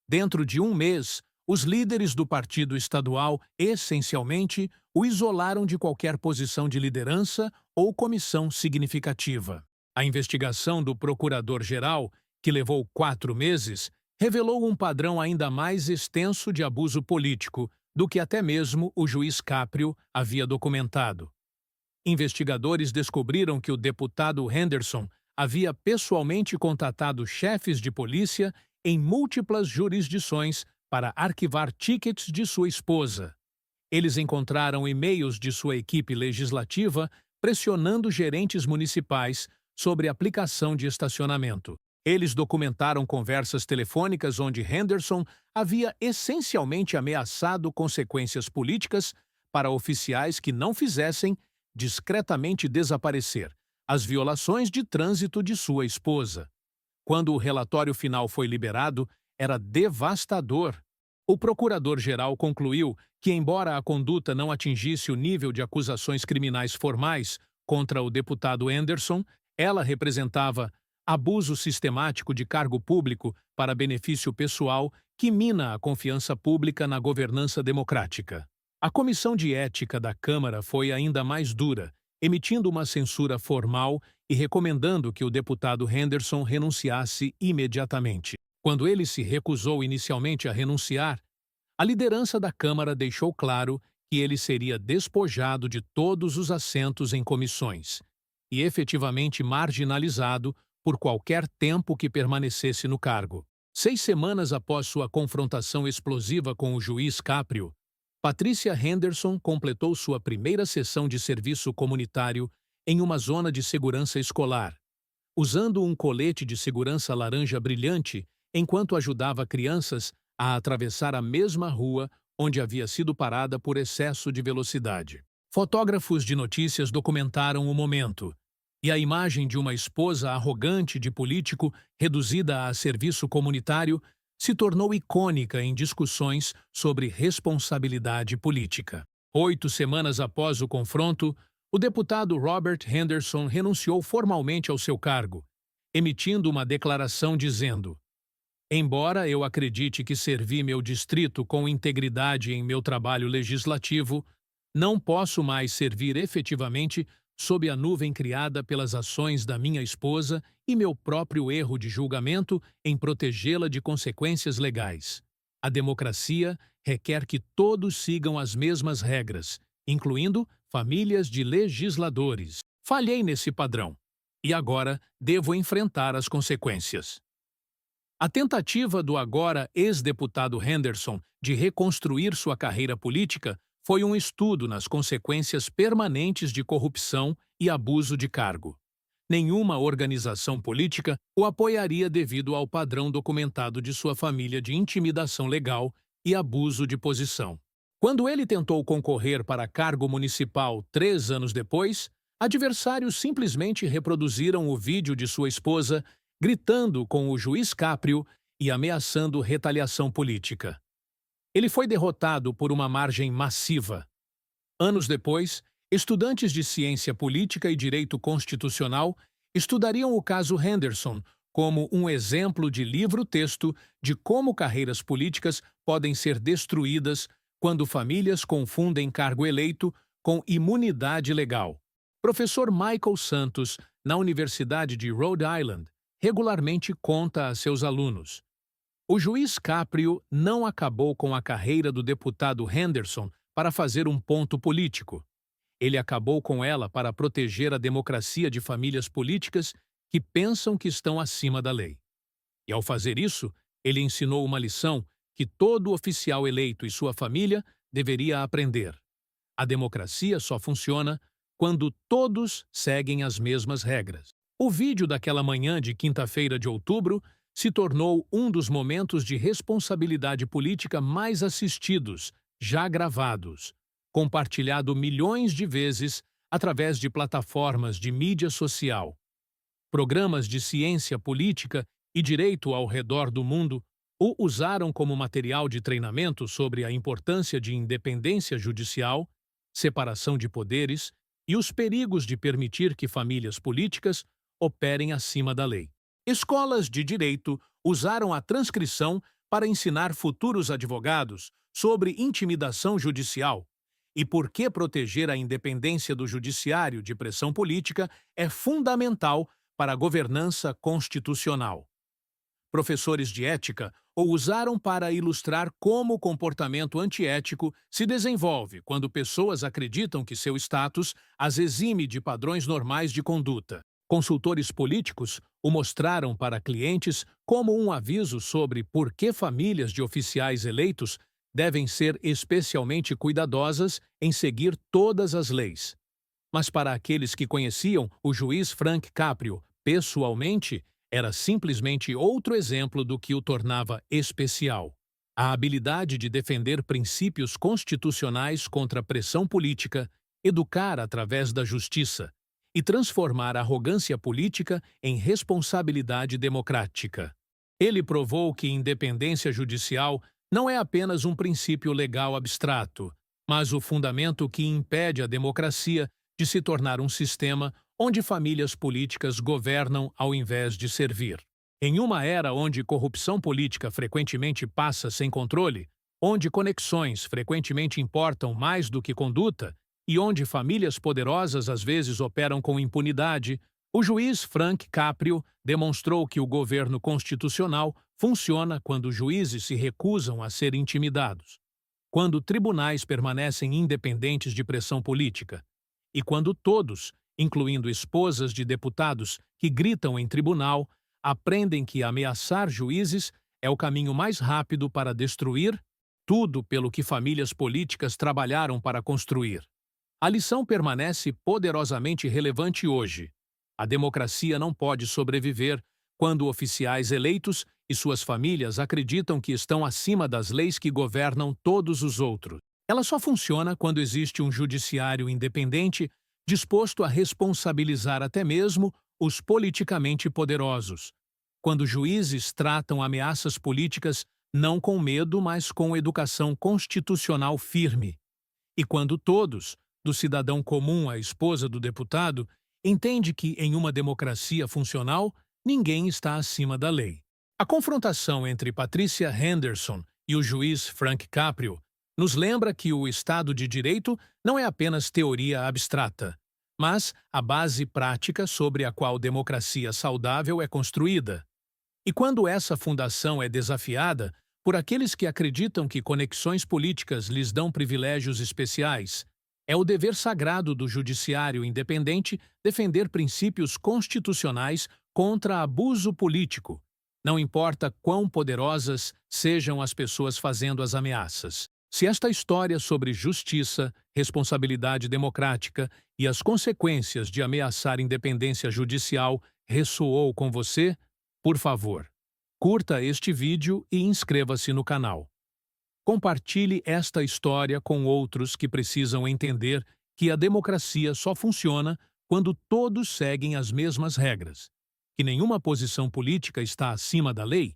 Dentro de 1 mês, os líderes do partido estadual, essencialmente, o isolaram de qualquer posição de liderança ou comissão significativa. A investigação do procurador-geral, que levou 4 meses, revelou um padrão ainda mais extenso de abuso político do que até mesmo o juiz Caprio havia documentado. Investigadores descobriram que o deputado Henderson havia pessoalmente contatado chefes de polícia em múltiplas jurisdições para arquivar tickets de sua esposa. Eles encontraram e-mails de sua equipe legislativa pressionando gerentes municipais sobre aplicação de estacionamento. Eles documentaram conversas telefônicas onde Henderson havia essencialmente ameaçado consequências políticas para oficiais que não fizessem discretamente desaparecer as violações de trânsito de sua esposa. Quando o relatório final foi liberado, era devastador. O procurador-geral concluiu que, embora a conduta não atingisse o nível de acusações criminais formais contra o deputado Henderson, ela representava abuso sistemático de cargo público para benefício pessoal que mina a confiança pública na governança democrática. A Comissão de Ética da Câmara foi ainda mais dura, emitindo uma censura formal e recomendando que o deputado Henderson renunciasse imediatamente. Quando ele se recusou inicialmente a renunciar, a liderança da Câmara deixou claro que ele seria despojado de todos os assentos em comissões e efetivamente marginalizado por qualquer tempo que permanecesse no cargo. 6 semanas após sua confrontação explosiva com o juiz Caprio, Patricia Henderson completou sua primeira sessão de serviço comunitário em uma zona de segurança escolar, usando um colete de segurança laranja brilhante enquanto ajudava crianças a atravessar a mesma rua onde havia sido parada por excesso de velocidade. Fotógrafos de notícias documentaram o momento, e a imagem de uma esposa arrogante de político reduzida a serviço comunitário se tornou icônica em discussões sobre responsabilidade política. 8 semanas após o confronto, o deputado Robert Henderson renunciou formalmente ao seu cargo, emitindo uma declaração dizendo: "Embora eu acredite que servi meu distrito com integridade em meu trabalho legislativo, não posso mais servir efetivamente sob a nuvem criada pelas ações da minha esposa e meu próprio erro de julgamento em protegê-la de consequências legais. A democracia requer que todos sigam as mesmas regras, incluindo famílias de legisladores. Falhei nesse padrão, e agora devo enfrentar as consequências." A tentativa do agora ex-deputado Henderson de reconstruir sua carreira política foi um estudo nas consequências permanentes de corrupção e abuso de cargo. Nenhuma organização política o apoiaria devido ao padrão documentado de sua família de intimidação legal e abuso de posição. Quando ele tentou concorrer para cargo municipal 3 anos depois, adversários simplesmente reproduziram o vídeo de sua esposa gritando com o juiz Caprio e ameaçando retaliação política. Ele foi derrotado por uma margem massiva. Anos depois, estudantes de ciência política e direito constitucional estudariam o caso Henderson como um exemplo de livro-texto de como carreiras políticas podem ser destruídas quando famílias confundem cargo eleito com imunidade legal. Professor Michael Santos, na Universidade de Rhode Island, regularmente conta a seus alunos: "O juiz Caprio não acabou com a carreira do deputado Henderson para fazer um ponto político. Ele acabou com ela para proteger a democracia de famílias políticas que pensam que estão acima da lei. E ao fazer isso, ele ensinou uma lição que todo oficial eleito e sua família deveria aprender. A democracia só funciona quando todos seguem as mesmas regras." O vídeo daquela manhã de quinta-feira de outubro se tornou um dos momentos de responsabilidade política mais assistidos, já gravados, compartilhado milhões de vezes através de plataformas de mídia social. Programas de ciência política e direito ao redor do mundo o usaram como material de treinamento sobre a importância de independência judicial, separação de poderes e os perigos de permitir que famílias políticas operem acima da lei. Escolas de direito usaram a transcrição para ensinar futuros advogados sobre intimidação judicial e por que proteger a independência do judiciário de pressão política é fundamental para a governança constitucional. Professores de ética o usaram para ilustrar como o comportamento antiético se desenvolve quando pessoas acreditam que seu status as exime de padrões normais de conduta. Consultores políticos o mostraram para clientes como um aviso sobre por que famílias de oficiais eleitos devem ser especialmente cuidadosas em seguir todas as leis. Mas para aqueles que conheciam o juiz Frank Caprio pessoalmente, era simplesmente outro exemplo do que o tornava especial. A habilidade de defender princípios constitucionais contra a pressão política, educar através da justiça e transformar a arrogância política em responsabilidade democrática. Ele provou que independência judicial não é apenas um princípio legal abstrato, mas o fundamento que impede a democracia de se tornar um sistema onde famílias políticas governam ao invés de servir. Em uma era onde corrupção política frequentemente passa sem controle, onde conexões frequentemente importam mais do que conduta e onde famílias poderosas às vezes operam com impunidade, o juiz Frank Caprio demonstrou que o governo constitucional funciona quando juízes se recusam a ser intimidados, quando tribunais permanecem independentes de pressão política e quando todos, incluindo esposas de deputados que gritam em tribunal, aprendem que ameaçar juízes é o caminho mais rápido para destruir tudo pelo que famílias políticas trabalharam para construir. A lição permanece poderosamente relevante hoje. A democracia não pode sobreviver quando oficiais eleitos e suas famílias acreditam que estão acima das leis que governam todos os outros. Ela só funciona quando existe um judiciário independente disposto a responsabilizar até mesmo os politicamente poderosos, quando juízes tratam ameaças políticas não com medo, mas com educação constitucional firme, e quando todos, do cidadão comum à esposa do deputado, entende que, em uma democracia funcional, ninguém está acima da lei. A confrontação entre Patricia Henderson e o juiz Frank Caprio nos lembra que o Estado de Direito não é apenas teoria abstrata, mas a base prática sobre a qual democracia saudável é construída. E quando essa fundação é desafiada por aqueles que acreditam que conexões políticas lhes dão privilégios especiais, é o dever sagrado do judiciário independente defender princípios constitucionais contra abuso político, não importa quão poderosas sejam as pessoas fazendo as ameaças. Se esta história sobre justiça, responsabilidade democrática e as consequências de ameaçar independência judicial ressoou com você, por favor, curta este vídeo e inscreva-se no canal. Compartilhe esta história com outros que precisam entender que a democracia só funciona quando todos seguem as mesmas regras, que nenhuma posição política está acima da lei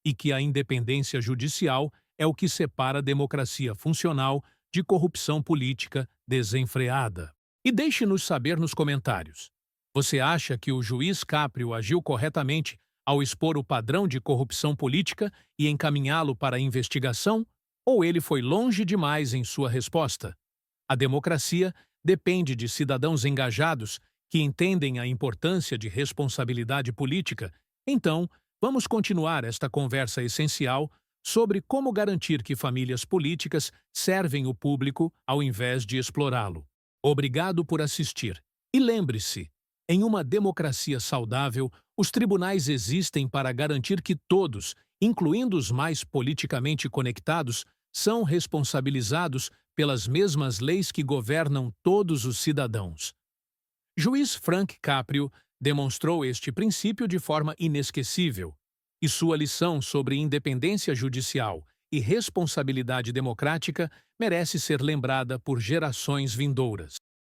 e que a independência judicial é o que separa a democracia funcional de corrupção política desenfreada. E deixe-nos saber nos comentários. Você acha que o juiz Caprio agiu corretamente ao expor o padrão de corrupção política e encaminhá-lo para a investigação? Ou ele foi longe demais em sua resposta? A democracia depende de cidadãos engajados que entendem a importância de responsabilidade política. Então, vamos continuar esta conversa essencial sobre como garantir que famílias políticas servem o público ao invés de explorá-lo. Obrigado por assistir. E lembre-se, em uma democracia saudável, os tribunais existem para garantir que todos, incluindo os mais politicamente conectados, são responsabilizados pelas mesmas leis que governam todos os cidadãos. Juiz Frank Caprio demonstrou este princípio de forma inesquecível, e sua lição sobre independência judicial e responsabilidade democrática merece ser lembrada por gerações vindouras.